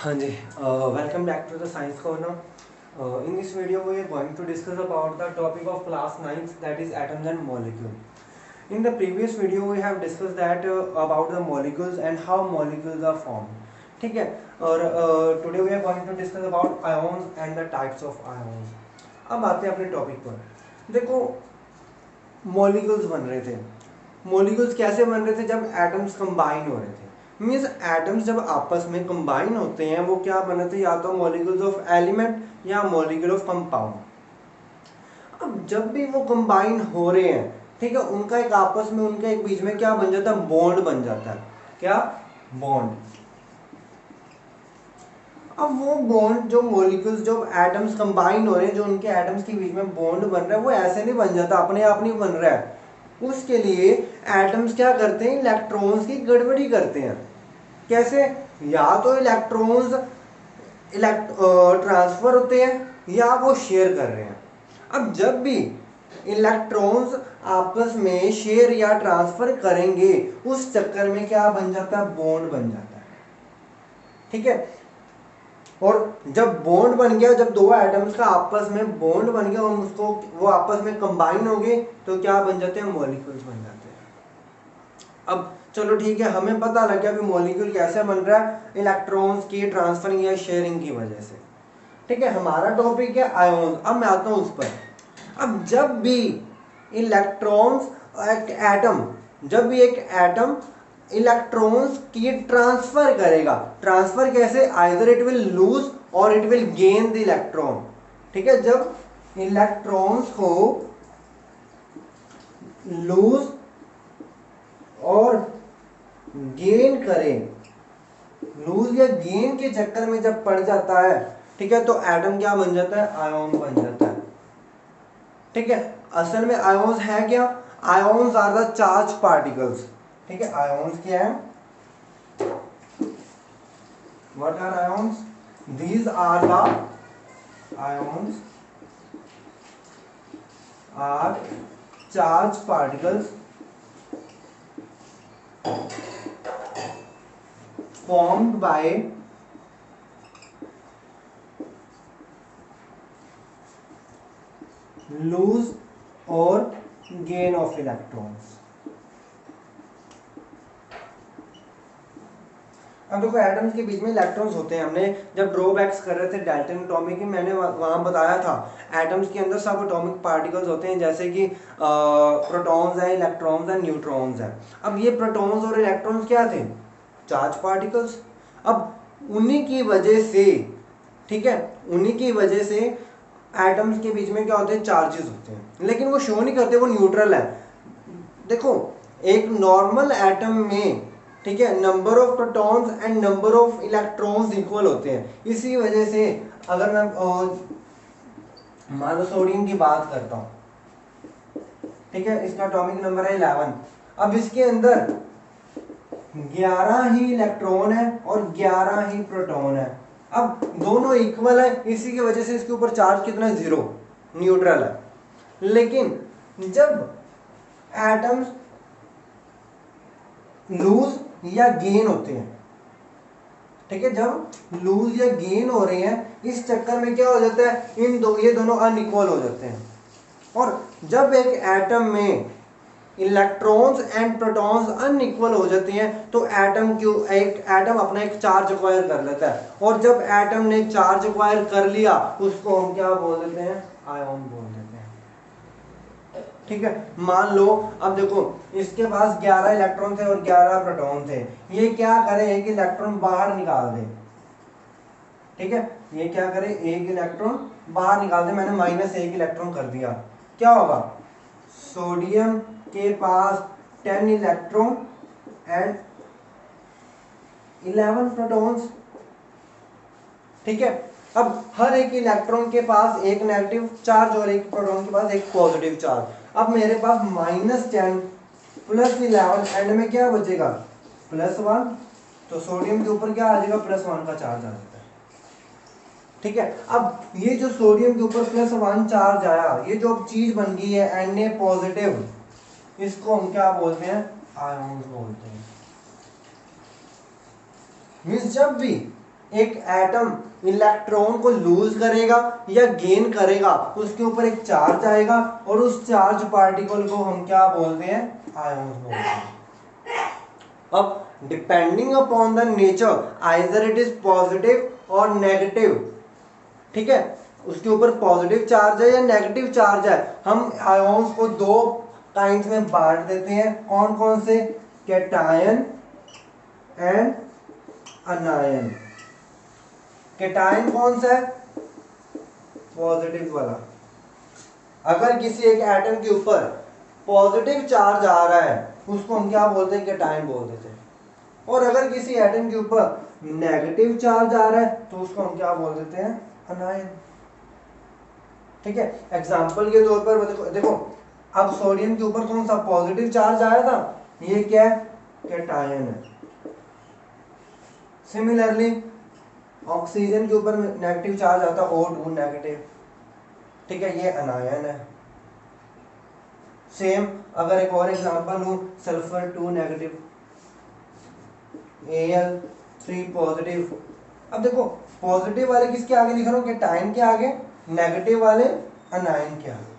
हाँ जी, welcome back to the Science Corner. In this video, we are going to discuss about the topic of class 9th, that is atoms and molecules. In the previous video, we have discussed that about the molecules and how molecules are formed. ठीक है. और today we are going to discuss about ions and the types of ions. अब आते हैं अपने topic पर. देखो, molecules बन रहे थे. मॉलिक्यूल्स कैसे बन रहे थे? जब एटम्स कंबाइन हो रहे थे. मीन्स एटम्स जब आपस में कंबाइन होते हैं वो क्या बने थे? या तो मॉलिक्यूल्स ऑफ एलिमेंट या मॉलिक्यूल ऑफ कंपाउंड. अब जब भी वो कंबाइन हो रहे हैं, ठीक है, उनका एक आपस में, उनके एक बीच में क्या बन जाता है? बॉन्ड बन जाता है. क्या? बॉन्ड. अब वो बॉन्ड, जो मॉलिक्यूल्स, जो एटम्स कंबाइन हो रहे हैं, जो उनके एटम्स के बीच में बॉन्ड बन रहा है, वो ऐसे नहीं बन जाता, अपने आप नहीं बन रहा है. उसके लिए एटम्स क्या करते हैं? इलेक्ट्रॉन्स की गड़बड़ी करते हैं. कैसे? या तो इलेक्ट्रॉन्स ट्रांसफर होते हैं या वो शेयर कर रहे हैं. अब जब भी इलेक्ट्रॉन्स आपस में शेयर या ट्रांसफर करेंगे, उस चक्कर में क्या बन जाता है? बॉन्ड बन जाता है. ठीक है. और जब बॉन्ड बन गया, जब दो एटम्स का आपस में बॉन्ड बन गया और उसको वो आपस में कंबाइन हो गए, तो क्या बन जाते हैं? मॉलिक्यूल्स बन जाते हैं. अब चलो ठीक है, हमें पता लग गया कि मॉलिक्यूल कैसे बन रहा है? इलेक्ट्रॉन्स की ट्रांसफरिंग या शेयरिंग की वजह से. ठीक है. हमारा टॉपिक है आयोन्स. अब मैं आता हूं उस पर. अब जब भी इलेक्ट्रॉन्स, जब भी एक एटम इलेक्ट्रॉन्स की ट्रांसफर करेगा, ट्रांसफर कैसे? आइदर इट विल लूज और it will gain the electron. ठीक है. जब इलेक्ट्रॉन्स को लूज और गेन करें, लूज या गेन के चक्कर में जब पड़ जाता है, ठीक है, तो एटम क्या बन जाता है? आयोन बन जाता है. ठीक है. असल में आयोन्स है क्या? Ions are the charge particles. ठीक है. आयोन्स क्या है? What are ions? These are the ions are charge particles formed by lose or gain of electrons. अब देखो, एटम्स के बीच में इलेक्ट्रॉन्स होते हैं. हमने जब ड्रॉबैक्स कर रहे थे डाल्टन एटॉमिक की, मैंने वहां बताया था एटम्स के अंदर सब एटॉमिक पार्टिकल्स होते हैं, जैसे कि प्रोटॉन्स हैं, इलेक्ट्रॉन्स हैं, न्यूट्रॉन्स हैं. अब ये प्रोटॉन्स और इलेक्ट्रॉन्स क्या थे? Charge particles. अब उन्हीं की वजह से, ठीक है, उन्हीं की वजह से एटम्स के बीच में क्या होते हैं? चार्जेस होते हैं. लेकिन वो शो नहीं करते, वो न्यूट्रल है. देखो, एक नॉर्मल एटम में, ठीक है, number of protons and number of electrons equal होते हैं. इसी वजह से अगर मैं मान लो सोडियम की बात करता हूं, ठीक है, इसका एटॉमिक नंबर है 11. अब इसके अंदर 11 ही इलेक्ट्रॉन है और 11 ही प्रोटॉन है. अब दोनों इक्वल है, इसी की वजह से इसके ऊपर चार्ज कितना है? 0, न्यूट्रल है. लेकिन जब एटम्स लूज या गेन होते हैं, ठीक है, जब लूज या गेन हो रहे हैं, इस चक्कर में क्या हो जाता है? ये दोनों अनइक्वल हो जाते हैं. और जब एक एटम में इलेक्ट्रॉन्स एंड प्रोटॉन्स अनइक्वल हो जाते हैं, तो एक एटम अपना एक चार्ज एक्वायर कर लेता है. और जब एटम ने चार्ज एक्वायर कर लिया, उसको हम क्या बोल देते हैं? आयन बोल देते हैं. ठीक है. मान लो, अब देखो, इसके पास 11 इलेक्ट्रॉन थे और 11 प्रोटॉन थे. ये क्या करे? एक इलेक्ट्रॉन बाहर निकाल दे. ठीक है. ये क्या करे? एक इलेक्ट्रॉन बाहर निकाल दे. मैंने -1 इलेक्ट्रॉन कर दिया. क्या होगा? सोडियम के पास 10 इलेक्ट्रॉन एंड 11 प्रोटॉन्स. ठीक है. अब हर एक इलेक्ट्रॉन के पास एक नेगेटिव चार्ज और एक प्रोटॉन के पास एक पॉजिटिव चार्ज. अब मेरे पास -10 + 11, एंड में क्या बचेगा? +1. तो सोडियम के ऊपर क्या आ जाएगा? +1 का चार्ज आ जाता है. ठीक है. अब ये जो सोडियम के ऊपर +1 चार्ज आया, ये जो चीज बन गई है Na पॉजिटिव, इसको हम क्या बोलते हैं? आयन्स बोलते हैं. मीन्स जब भी एक एटम इलेक्ट्रॉन को लूज करेगा या गेन करेगा, उसके ऊपर एक चार्ज आएगा और उस चार्ज पार्टिकल को हम क्या बोलते हैं, आयन बोलते हैं। अब depending upon the nature either it is positive और नेगेटिव, ठीक है, उसके ऊपर पॉजिटिव चार्ज है या नेगेटिव चार्ज है, हम आयन्स को दो काइंड्स में बांट देते हैं। कौन कौन से, कैटायन एंड अनायन। कैटायन कौन सा है, पॉजिटिव वाला। अगर किसी एक एटम के ऊपर पॉजिटिव चार्ज आ रहा है उसको हम क्या बोलते हैं, कैटायन बोल देते हैं। और अगर किसी एटम के ऊपर नेगेटिव चार्ज आ रहा है तो उसको हम क्या बोल देते हैं, अनायन। ठीक है, एग्जांपल के तौर पर देखो अब सोडियम के ऊपर कौन सा पॉजिटिव चार्ज आया था, ये क्या है, कैटायन है। सिमिलरली ऑक्सीजन के ऊपर नेगेटिव चार्ज आता है, O2 नेगेटिव, ठीक है, ये अनायन है। सेम अगर एक और एग्जांपल लूं, सल्फर 2 नेगेटिव, Al3 पॉजिटिव। अब देखो पॉजिटिव वाले किसके आगे लिख रहा हूं, कैटायन के आगे, नेगेटिव वाले अनायन के आगे।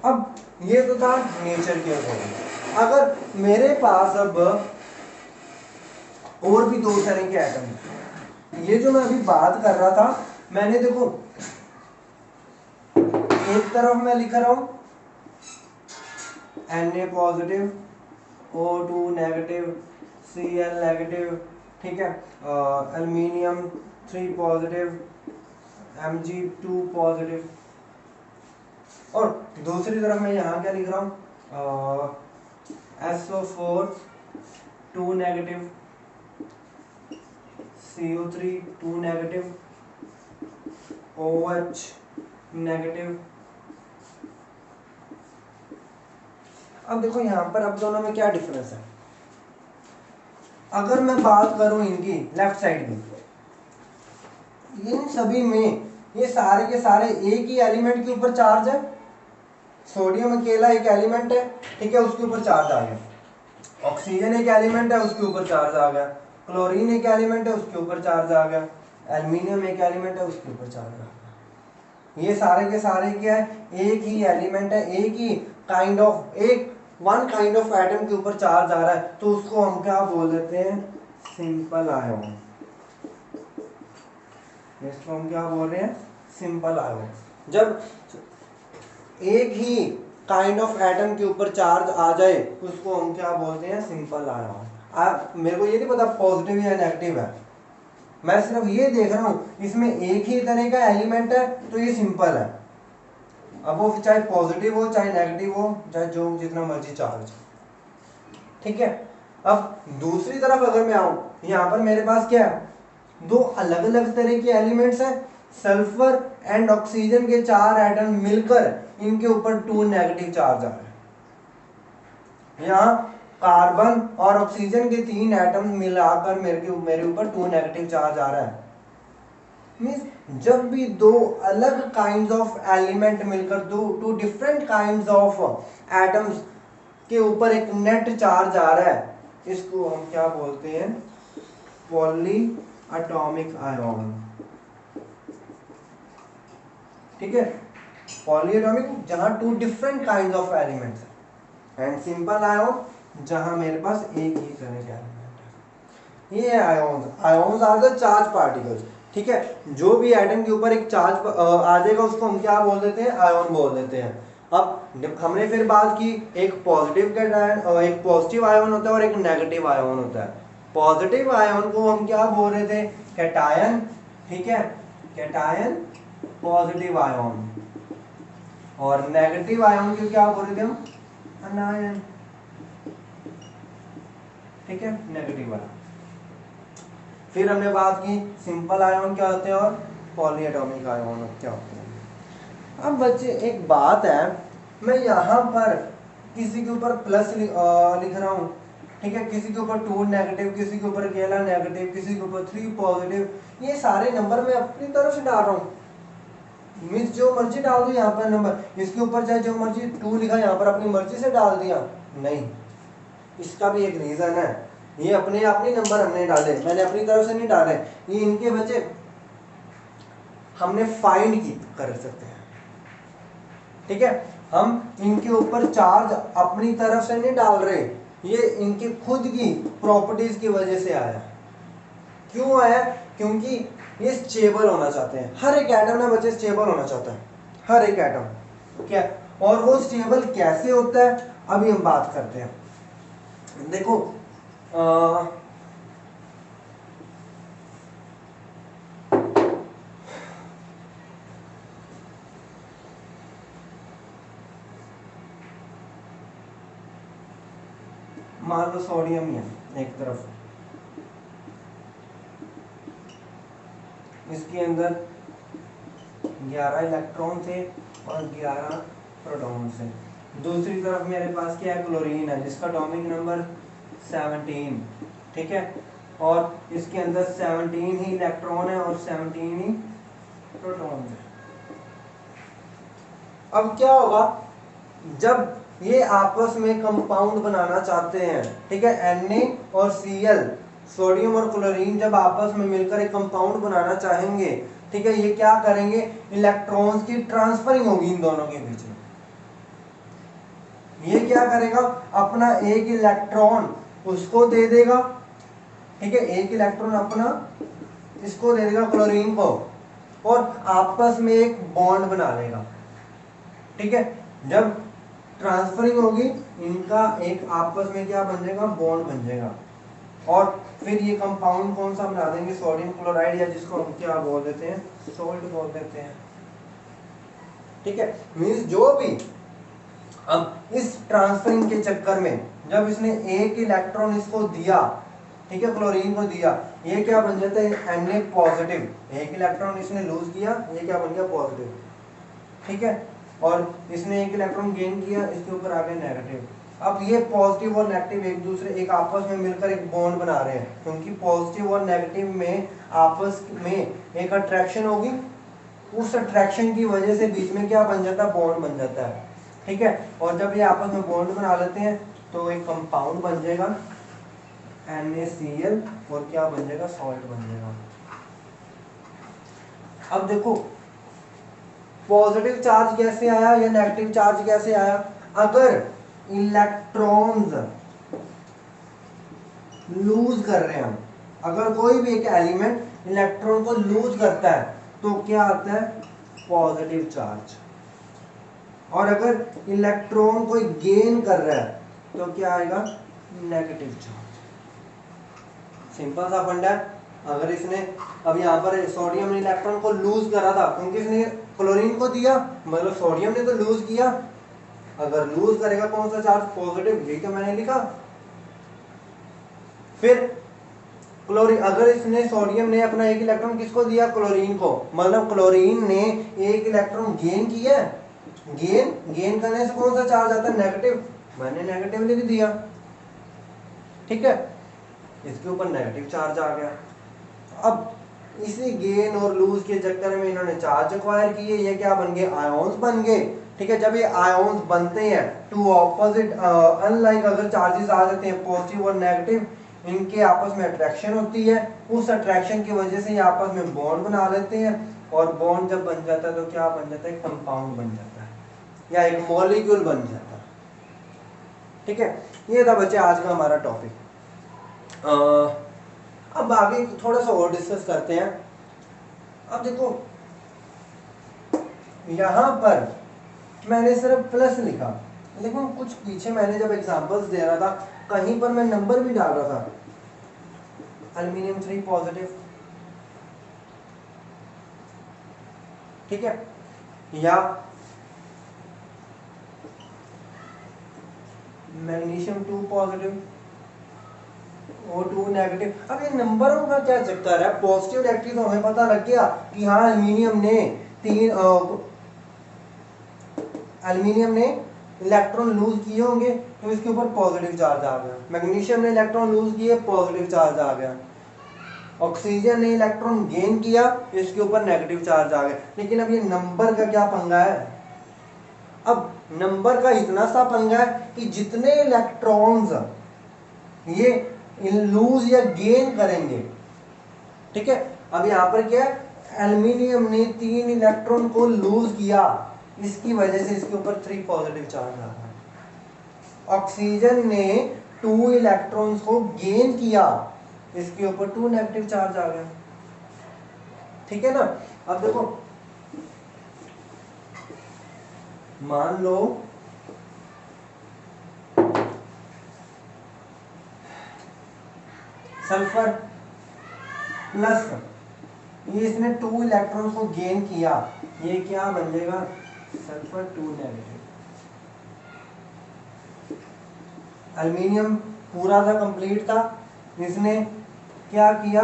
अब ये तो था नेचर के अकॉर्डिंग। अगर मेरे पास अब और भी दो तरह के एटम हैं, ये जो मैं अभी बात कर रहा था, मैंने देखो एक तरफ मैं लिख रहा हूं Na positive, O2 negative, Cl negative, ठीक है, एल्यूमिनियम 3 पॉजिटिव, Mg2 पॉजिटिव। और दूसरी तरफ मैं यहाँ क्या लिख रहा हूँ, SO4 2 negative, CO3 2 negative, OH negative. अब देखो यहाँ पर अब दोनों में क्या डिफरेंस है। अगर मैं बात करूं इनकी लेफ्ट साइड की, इन सभी में ये सारे के सारे एक ही एलिमेंट के ऊपर चार्ज है। सोडियम अकेला एक एलिमेंट है, ठीक है, उसके ऊपर चार्ज आ गया। ऑक्सीजन एक एलिमेंट है, उसके ऊपर चार्ज आ गया। क्लोरीन एक एलिमेंट है, उसके ऊपर चार्ज आ गया। एल्यूमिनियम एक एलिमेंट है, उसके ऊपर चार्ज आ गया। ये सारे के सारे क्या है, एक ही एलिमेंट है, एक ही काइंड ऑफ, एक वन काइंड ऑफ एटम के ऊपर चार्ज आ रहा है, तो उसको हम क्या बोल देते हैं, सिंपल आयन। इसको हम क्या बोल रहे हैं, सिंपल आयन। जब एक ही काइंड ऑफ एटम के ऊपर चार्ज आ जाए उसको हम क्या बोलते हैं, सिंपल आयन। मेरे को ये नहीं पता पॉजिटिव या नेगेटिव है, मैं सिर्फ ये देख रहा हूं इसमें एक ही तरह का एलिमेंट है तो ये सिंपल है। अब वो चाहे पॉजिटिव हो चाहे नेगेटिव हो, चाहे जो जितना मर्जी चार्ज, ठीक है। अब दूसरी तरफ अगर मैं आऊं, यहाँ पर मेरे पास क्या है, दो अलग अलग तरह के एलिमेंट्स हैं। सल्फर एंड ऑक्सीजन के 4 एटम मिलकर इनके ऊपर 2 नेगेटिव चार्ज आ रहे हैं। यहाँ कार्बन और ऑक्सीजन के 3 एटम मिलाकर मेरे ऊपर 2 नेगेटिव चार्ज आ रहा है। मीन्स जब भी दो अलग काइंड्स ऑफ एलिमेंट मिलकर two different kinds of atoms के ऊपर एक नेट चार्ज आ रहा है, इसको हम क्या बोलते हैं, पॉली एटॉमिक आयन। ठीक है, पॉली एटॉमिक जहां 2 डिफरेंट काइंड्स ऑफ एलिमेंट्स है, एंड सिंपल आयन जहां मेरे पास एक ही तरह के एलिमेंट है। ये ions, ions are the charge particles. ठीक है, जो भी एटम के ऊपर एक चार्ज आ जाएगा उसको हम क्या बोल देते हैं, आयन बोल देते हैं। अब हमने फिर बात की, एक पॉजिटिव कैटायन, एक पॉजिटिव आयन होता है और एक नेगेटिव आयन होता है। पॉजिटिव आयन को हम क्या बोल रहे थे, कैटायन। ठीक है, कैटायन पॉजिटिव आयन, और नेगेटिव आयन को क्या बोल रहे थे हम, अनायन। ठीक है, नेगेटिव वाला। फिर हमने बात की सिंपल आयन क्या होते हैं और पॉली एटॉमिक आयन क्या होते हैं। अब बच्चे एक बात है, मैं यहाँ पर किसी के ऊपर प्लस लिख रहा हूँ, ठीक है, किसी के ऊपर 2 नेगेटिव, किसी के ऊपर अकेला नेगेटिव, किसी के ऊपर 3 पॉजिटिव, ये सारे नंबर मैं अपनी तरफ से डाल रहा हूँ। मीन्स जो मर्जी डाल दो यहाँ पर नंबर, इसके ऊपर चाहे जो मर्जी 2 लिखा यहाँ पर अपनी मर्जी से डाल दिया, नहीं। इसका भी एक रीज़न है। ये अपने अपनी नंबर हमने डाले, मैंने अपनी तरफ से नहीं डाले, ये इनके बचे हमने फाइंड की कर सकते हैं। ठीक है, हम इनके ऊपर चार्ज अपनी तरफ से नहीं डाल रहे, ये इनकी खुद की प्रॉपर्टीज की वजह से आया। क्यों आया? क्योंकि ये स्टेबल होना चाहते हैं, हर एक एटम में बच्चे स्टेबल होना चाहता है, हर एक एटम। क्या? और वो स्टेबल कैसे होता है अभी हम बात करते हैं। देखो मान लो सोडियम ही है एक तरफ, इसके अंदर 11 इलेक्ट्रॉन थे और 11 प्रोटॉन थे। दूसरी तरफ मेरे पास क्या है? क्लोरीन है, जिसका एटॉमिक नंबर 17। ठीक है, और इसके अंदर 17 ही इलेक्ट्रॉन है और 17 ही प्रोटॉन है। अब क्या होगा जब ये आपस में कंपाउंड बनाना चाहते हैं? ठीक है, Na और Cl, सोडियम और क्लोरीन जब आपस में मिलकर एक कंपाउंड बनाना चाहेंगे, ठीक है, ये क्या करेंगे? इलेक्ट्रॉन्स की ट्रांसफरिंग होगी इन दोनों के बीच में। ये क्या करेगा? अपना एक इलेक्ट्रॉन उसको दे देगा, ठीक है, एक इलेक्ट्रॉन अपना इसको दे देगा क्लोरीन को, और आपस में एक बॉन्ड बना लेगा। ठीक है, जब ट्रांसफरिंग होगी इनका एक आपस में क्या बन जाएगा? बॉन्ड बन जाएगा, और फिर ये कंपाउंड कौन सा बना देंगे? सोडियम क्लोराइड, या जिसको हम क्या बोल देते हैं? सोल्ट बोल देते हैं। ठीक है, मींस जो भी अब इस ट्रांसफरिंग के चक्कर में जब इसने एक इलेक्ट्रॉन इसको दिया, ठीक है, क्लोरीन को दिया, ये क्या बन जाता है? Na positive. एक इलेक्ट्रॉन इसने लूज किया, ये क्या बन गया? पॉजिटिव। ठीक है, और इसने एक इलेक्ट्रॉन गेन किया, इसके ऊपर आ गया नेगेटिव। अब ये पॉजिटिव और नेगेटिव एक दूसरे एक आपस में मिलकर एक बॉन्ड बना रहे हैं, क्योंकि पॉजिटिव और नेगेटिव में आपस में एक अट्रैक्शन होगी, उस अट्रैक्शन की वजह से बीच में क्या बन जाता है? बॉन्ड बन जाता है। ठीक है, और जब ये आपस में बॉन्ड बना लेते हैं तो एक कंपाउंड बन जाएगा NaCl, और क्या बन जाएगा? सॉल्ट बन जाएगा। अब देखो पॉजिटिव चार्ज कैसे आया या नेगेटिव चार्ज कैसे आया? अगर इलेक्ट्रॉन्स लूज कर रहे हैं हम, अगर कोई भी एक एलिमेंट इलेक्ट्रॉन को लूज करता है तो क्या आता है? Positive charge. और अगर इलेक्ट्रॉन कोई गेन कर रहा है तो क्या आएगा? Negative charge. सिंपल सा फंडा है। अगर इसने अब यहाँ पर सोडियम ने इलेक्ट्रॉन को लूज करा था, क्योंकि इसने क्लोरीन को दिया, मतलब सोडियम ने तो लूज किया। अगर लूज करेगा कौन सा चार्ज? पॉजिटिव, यही तो मैंने लिखा। फिर क्लोरीन, अगर इसने सोडियम ने अपना एक इलेक्ट्रॉन किसको दिया? क्लोरीन को, मतलब क्लोरीन ने एक इलेक्ट्रॉन गेन किया। गेन करने से कौन सा चार्ज आता है? नेगेटिव, मैंने नेगेटिव लिख दिया। ठीक है, इसके ऊपर नेगेटिव चार्ज आ गया। अब इसी गेन और लूज के चक्कर में इन्होंने चार्ज एक्वायर किए, ये क्या बन गए? आयोन्स बन गए। ठीक है, जब ये आयोन्स बनते हैं टू ऑपोजिट, अनलाइक अगर चार्जेस आ जाते हैं पॉजिटिव और नेगेटिव, इनके आपस में अट्रैक्शन होती है, उस अट्रैक्शन की वजह से ये आपस में बॉन्ड बना लेते हैं, और बॉन्ड जब बन जाता है तो क्या बन जाता है? कंपाउंड बन जाता है या एक मॉलिक्यूल बन जाता है। ठीक है, ये था बच्चे आज का हमारा टॉपिक। अब आगे थोड़ा सा और डिस्कस करते हैं। अब देखो यहां पर मैंने सिर्फ प्लस लिखा, लेकिन कुछ पीछे मैंने जब एग्जांपल्स दे रहा था कहीं पर मैं नंबर भी डाल रहा था। एल्यूमिनियम 3 पॉजिटिव, ठीक है, या मैग्नीशियम 2 पॉजिटिव, O2 नेगेटिव। अब ये नंबरों का क्या चक्कर है? पॉजिटिव नेगेटिव तो हमें पता लग गया कि हाँ एल्यूमिनियम ने इलेक्ट्रॉन लूज किए होंगे तो इसके ऊपर पॉजिटिव चार्ज आ गया। मैग्नीशियम ने इलेक्ट्रॉन लूज किए, पॉजिटिव चार्ज आ गया। ऑक्सीजन ने इलेक्ट्रॉन गेन किया, इसके ऊपर नेगेटिव चार्ज आ गया। लेकिन अब ये नंबर का क्या पंगा है? अब नंबर का इतना सा पंगा है कि जितने इलेक्ट्रॉन्स ये लूज या गेन करेंगे। ठीक है, अब यहाँ पर क्या है, एल्यूमिनियम ने 3 इलेक्ट्रॉन को लूज किया, इसकी वजह से इसके ऊपर 3 पॉजिटिव चार्ज आ रहा है। ऑक्सीजन ने 2 इलेक्ट्रॉन्स को गेन किया, इसके ऊपर 2 नेगेटिव चार्ज आ गया। ठीक है ना। अब देखो, मान लो सल्फर प्लस, ये इसने 2 इलेक्ट्रॉन्स को गेन किया, ये क्या बन जाएगा, सल्फर 2 नेगेटिव। एल्यूमिनियम पूरा था, कंप्लीट था, इसने क्या किया,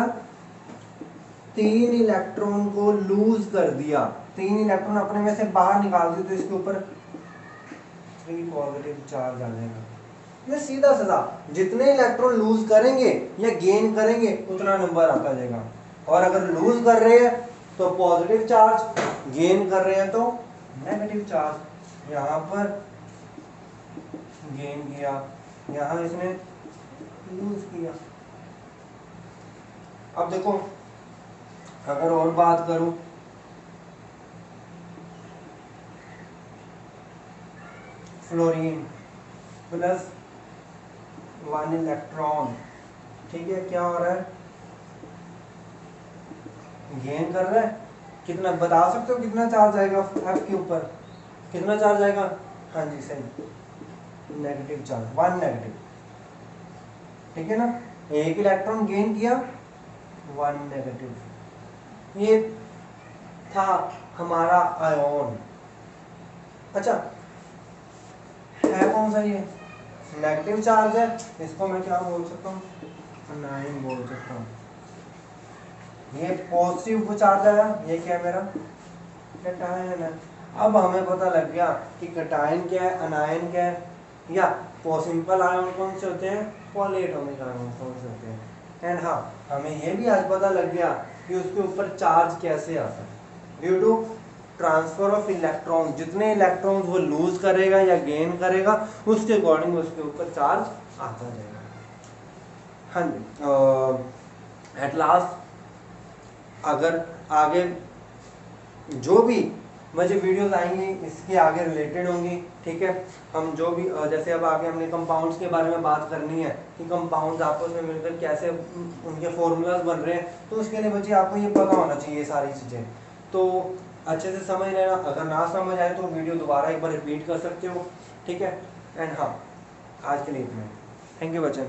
3 इलेक्ट्रॉन को लूज कर दिया, 3 इलेक्ट्रॉन अपने में से बाहर निकाल दिए, तो इसके ऊपर 3 पॉजिटिव चार्ज आ जाएगा। ये सीधा साधा, जितने इलेक्ट्रॉन लूज करेंगे या गेन करेंगे उतना नंबर आता जाएगा। और अगर लूज कर रहे हैं तो पॉजिटिव चार्ज, गेन कर रहे हैं तो नेगेटिव चार्ज। यहाँ पर गेन किया, यहाँ इसने लूज किया। अब देखो, अगर और बात करूं, फ्लोरीन प्लस 1 इलेक्ट्रॉन, ठीक है, क्या हो रहा है, गेन कर रहा है। कितना बता सकते हो, कितना चार्ज आएगा एफ के ऊपर, कितना चार्ज आएगा, हाँ जी सही, नेगेटिव चार्ज, 1 नेगेटिव। ठीक है ना, 1 इलेक्ट्रॉन गेन किया, 1 नेगेटिव। ये था हमारा आयोन। अच्छा, है कौन सा, ये नेगेटिव चार्ज है, इसको मैं क्या बोल सकता हूँ, अनायन बोल सकता हूँ। ये पॉजिटिव चार्ज आया, ये क्या है मेरा, कैटायन है। अब हमें पता लग गया कि कैटायन क्या है, अनायन क्या है, या सिंपल आयन कौन से होते हैं, पॉलीएटॉमिक आयन कौन से होते हैं। एंड हाँ, हमें ये भी आज पता लग गया कि उसके ऊपर चार्ज कैसे आता है, due to transfer of electron. जितने इलेक्ट्रॉन्स वो लूज करेगा या गेन करेगा, उसके अकॉर्डिंग उसके ऊपर चार्ज आता जाएगा। हाँ जी, एट लास्ट अगर आगे जो भी मुझे वीडियोस आएंगी इसके आगे रिलेटेड होंगी। ठीक है, हम जो भी जैसे अब आगे हमने कंपाउंड्स के बारे में बात करनी है कि कंपाउंड्स आपस में मिलकर कैसे उनके फॉर्मूलाज बन रहे हैं, तो उसके लिए बच्चे आपको ये पता होना चाहिए ये सारी चीज़ें, तो अच्छे से समझ लेना। अगर ना समझ आए तो वीडियो दोबारा एक बार रिपीट कर सकते हो। ठीक है, एंड हाँ, आज के लिए इतना। थैंक यू बच्चे।